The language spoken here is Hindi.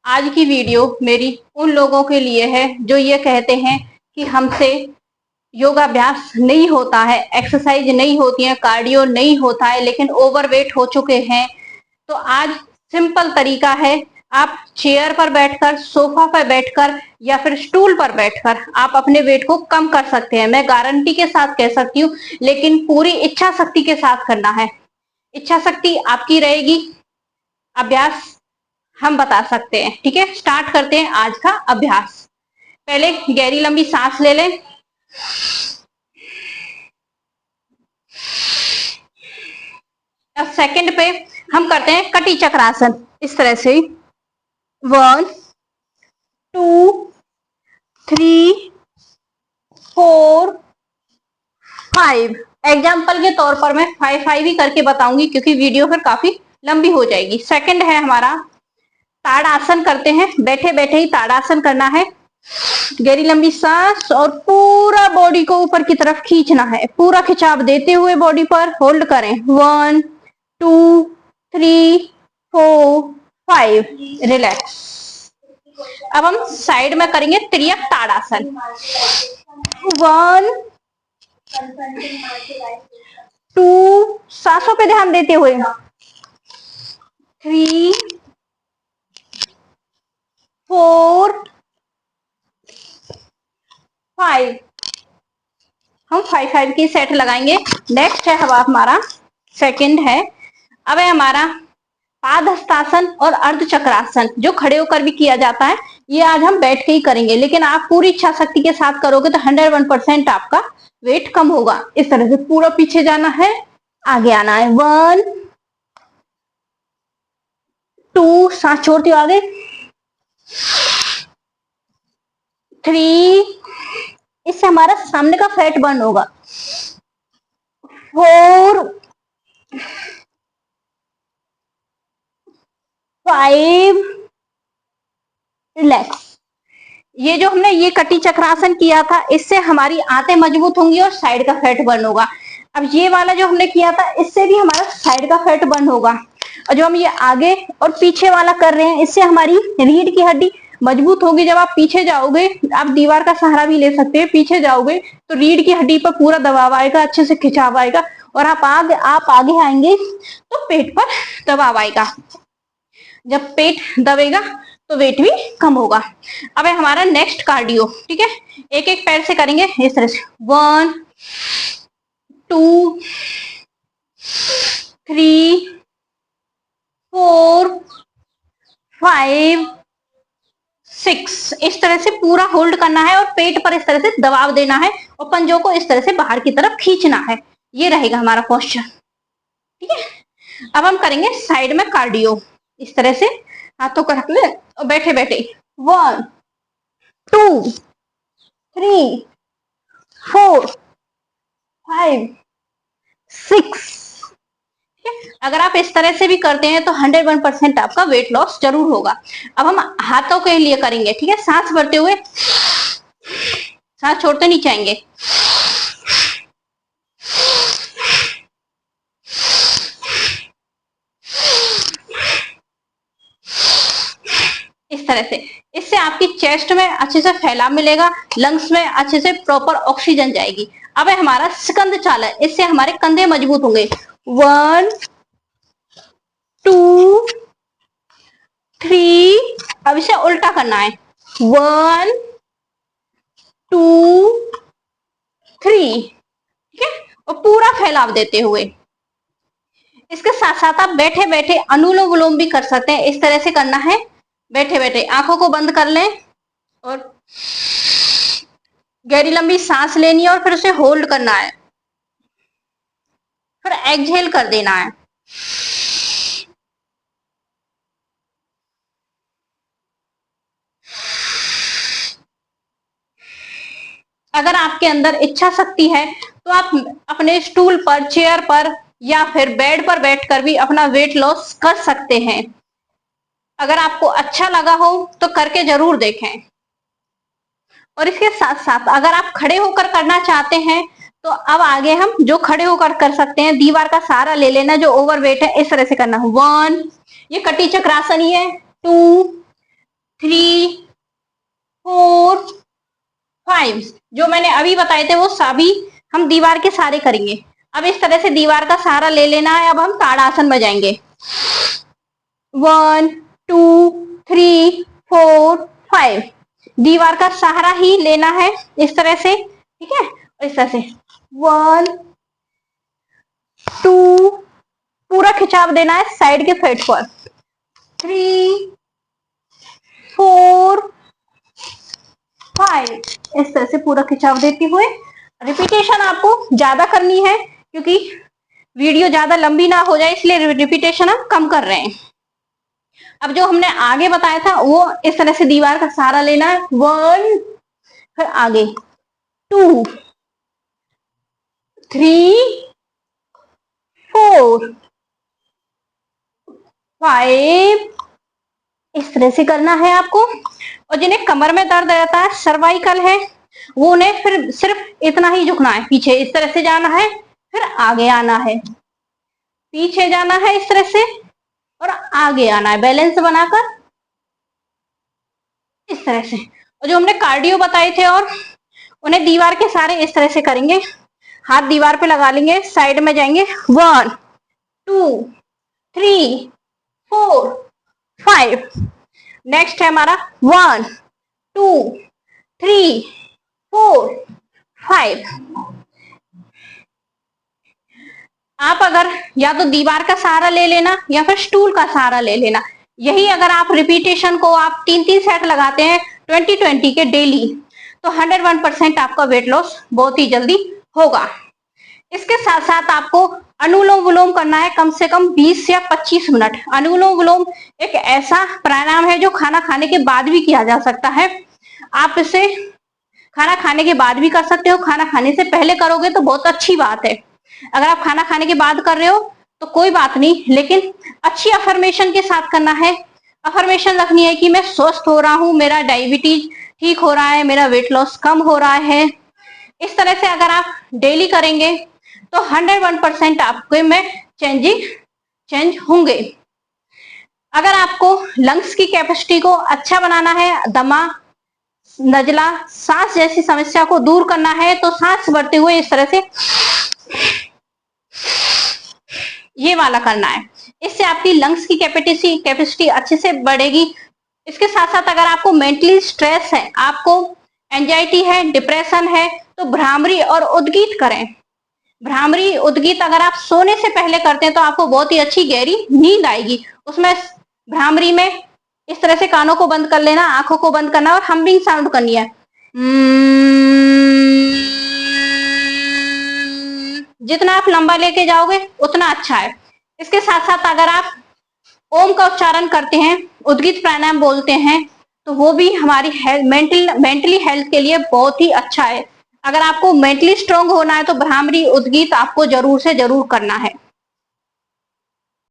आज की वीडियो मेरी उन लोगों के लिए है जो ये कहते हैं कि हमसे योगाभ्यास नहीं होता है, एक्सरसाइज नहीं होती है, कार्डियो नहीं होता है, लेकिन ओवरवेट हो चुके हैं। तो आज सिंपल तरीका है। आप चेयर पर बैठकर, सोफा पर बैठकर या फिर स्टूल पर बैठकर आप अपने वेट को कम कर सकते हैं। मैं गारंटी के साथ कह सकती हूँ, लेकिन पूरी इच्छा शक्ति के साथ करना है। इच्छा शक्ति आपकी रहेगी, अभ्यास हम बता सकते हैं। ठीक है, स्टार्ट करते हैं आज का अभ्यास। पहले गहरी लंबी सांस ले लें। अब सेकंड पे हम करते हैं कटी चक्रासन, इस तरह से 1 2 3 4 5। एग्जाम्पल के तौर पर मैं 5 ही करके बताऊंगी क्योंकि वीडियो फिर काफी लंबी हो जाएगी। सेकंड है हमारा ताड़ासन करते हैं। बैठे बैठे ही ताड़ासन करना है। गहरी लंबी सांस और पूरा बॉडी को ऊपर की तरफ खींचना है। पूरा खिंचाव देते हुए बॉडी पर होल्ड करें। 1 2 3 4 5। रिलैक्स। अब हम साइड में करेंगे त्रियक ताड़ासन। 1 2, सांसों पे ध्यान देते हुए। 3 4 5। हम 5 की सेट लगाएंगे। नेक्स्ट है हमारा सेकंड है। अब है हमारा पादहस्तासन और अर्ध चक्रासन, जो खड़े होकर भी किया जाता है। ये आज हम बैठ के ही करेंगे, लेकिन आप पूरी इच्छा शक्ति के साथ करोगे तो 101% आपका वेट कम होगा। इस तरह से पूरा पीछे जाना है, आगे आना है। 1 2, सांस छोड़ते हो आगे। 3, इससे हमारा सामने का फैट बर्न होगा। 4 5। रिलैक्स। ये जो हमने ये कटी चक्रासन किया था, इससे हमारी आंतें मजबूत होंगी और साइड का फैट बर्न होगा। अब ये वाला जो हमने किया था, इससे भी हमारा साइड का फैट बर्न होगा। और जो हम ये आगे और पीछे वाला कर रहे हैं, इससे हमारी रीढ़ की हड्डी मजबूत होगी। जब आप पीछे जाओगे, आप दीवार का सहारा भी ले सकते हैं। पीछे जाओगे तो रीढ़ की हड्डी पर पूरा दबाव आएगा, अच्छे से खिंचाव आएगा, और आप आगे आएंगे तो पेट पर दबाव आएगा। जब पेट दबेगा तो वेट भी कम होगा। अब है हमारा नेक्स्ट कार्डियो। ठीक है, एक एक पैर से करेंगे इस तरह से। 1 2 3 4 5 6। इस तरह से पूरा होल्ड करना है और पेट पर इस तरह से दबाव देना है और पंजों को इस तरह से बाहर की तरफ खींचना है। ये रहेगा हमारा पोस्चर। ठीक है, अब हम करेंगे साइड में कार्डियो। इस तरह से हाथों को रख ले और बैठे बैठे 1 2 3 4 5 6। अगर आप इस तरह से भी करते हैं तो 101% आपका वेट लॉस जरूर होगा। अब हम हाथों के लिए करेंगे। ठीक है, सांस भरते हुए, सांस छोड़ते नहीं जाएंगे। इस तरह से, इससे आपकी चेस्ट में अच्छे से फैलाव मिलेगा, लंग्स में अच्छे से प्रॉपर ऑक्सीजन जाएगी। अब है हमारा स्कंद चालन। इससे हमारे कंधे मजबूत होंगे। 1 2 3। अब इसे उल्टा करना है। 1 2 3। ठीक है, और पूरा फैलाव देते हुए। इसके साथ साथ आप बैठे बैठे अनुलोम विलोम भी कर सकते हैं। इस तरह से करना है। बैठे बैठे आंखों को बंद कर लें और गहरी लंबी सांस लेनी है और फिर उसे होल्ड करना है, फिर एक्सहेल कर देना है। अगर आपके अंदर इच्छा शक्ति है तो आप अपने स्टूल पर, चेयर पर या फिर बेड पर बैठकर भी अपना वेट लॉस कर सकते हैं। अगर आपको अच्छा लगा हो तो करके जरूर देखें। और इसके साथ साथ अगर आप खड़े होकर करना चाहते हैं तो अब आगे हम जो खड़े होकर कर सकते हैं, दीवार का सहारा ले लेना, जो ओवरवेट है इस तरह से करना। 1, ये कटी चक्रासन ही है। 2 3 4 5 जो मैंने अभी बताए थे वो सभी हम दीवार के सहारे करेंगे। अब इस तरह से दीवार का सहारा ले लेना है। अब हम ताड़ासन में जाएंगे। 1 2 3 4 5 दीवार का सहारा ही लेना है इस तरह से, ठीक है। इस तरह से 1 2 पूरा खिंचाव देना है साइड के फेट पर। 3 4 5 इस तरह से पूरा खिंचाव देते हुए। रिपीटेशन आपको ज्यादा करनी है क्योंकि वीडियो ज्यादा लंबी ना हो जाए, इसलिए रिपीटेशन हम कम कर रहे हैं। अब जो हमने आगे बताया था वो इस तरह से दीवार का सहारा लेना है। 1 फिर आगे 2 3 4 5 इस तरह से करना है आपको। और जिन्हें कमर में दर्द रहता है, सर्वाइकल है, वो उन्हें फिर सिर्फ इतना ही झुकना है, पीछे इस तरह से जाना है, फिर आगे आना है, पीछे जाना है इस तरह से और आगे आना है बैलेंस बनाकर इस तरह से। और जो हमने कार्डियो बताए थे और उन्हें दीवार के सहारे इस तरह से करेंगे। हाथ दीवार पे लगा लेंगे, साइड में जाएंगे। 1 2 3 4 5 नेक्स्ट है हमारा 1 2 3 4 5। आप अगर या तो दीवार का सहारा ले लेना या फिर स्टूल का सहारा ले लेना। यही अगर आप रिपीटेशन को आप 3-3 सेट लगाते हैं 20-20 के डेली, तो 101% आपका वेट लॉस बहुत ही जल्दी होगा। इसके साथ साथ आपको अनुलोम विलोम करना है कम से कम 20 या 25 मिनट। अनुलोम विलोम एक ऐसा प्राणायाम है जो खाना खाने के बाद भी किया जा सकता है। आप इसे खाना खाने के बाद भी कर सकते हो, खाना खाने से पहले करोगे तो बहुत अच्छी बात है। अगर आप खाना खाने के बाद कर रहे हो तो कोई बात नहीं, लेकिन अच्छी अफर्मेशन के साथ करना है। अफर्मेशन रखनी है कि मैं स्वस्थ हो रहा हूँ, मेरा डायबिटीज ठीक हो रहा है, मेरा वेट लॉस कम हो रहा है। इस तरह से अगर आप डेली करेंगे तो 101% आपके में चेंज होंगे। अगर आपको लंग्स की कैपेसिटी को अच्छा बनाना है, दमा, नजला, सांस जैसी समस्या को दूर करना है, तो सांस भरते हुए इस तरह से ये वाला करना है। इससे आपकी लंग्स की कैपेसिटी अच्छे से बढ़ेगी। इसके साथ साथ अगर आपको मेंटली स्ट्रेस है, आपको एंजाइटी है, डिप्रेशन है, तो भ्रामरी और उद्गीत करें। भ्रामरी उद्गीत अगर आप सोने से पहले करते हैं तो आपको बहुत ही अच्छी गहरी नींद आएगी। उसमें भ्रामरी में इस तरह से कानों को बंद कर लेना, आंखों को बंद करना और हम्बिंग साउंड करनी है। जितना आप लंबा लेके जाओगे उतना अच्छा है। इसके साथ साथ अगर आप ओम का उच्चारण करते हैं, उद्गीत प्राणायाम बोलते हैं, तो वो भी हमारी मेंटली हेल्थ के लिए बहुत ही अच्छा है। अगर आपको मेंटली स्ट्रांग होना है तो भ्रामरी उद्गीत आपको जरूर से जरूर करना है।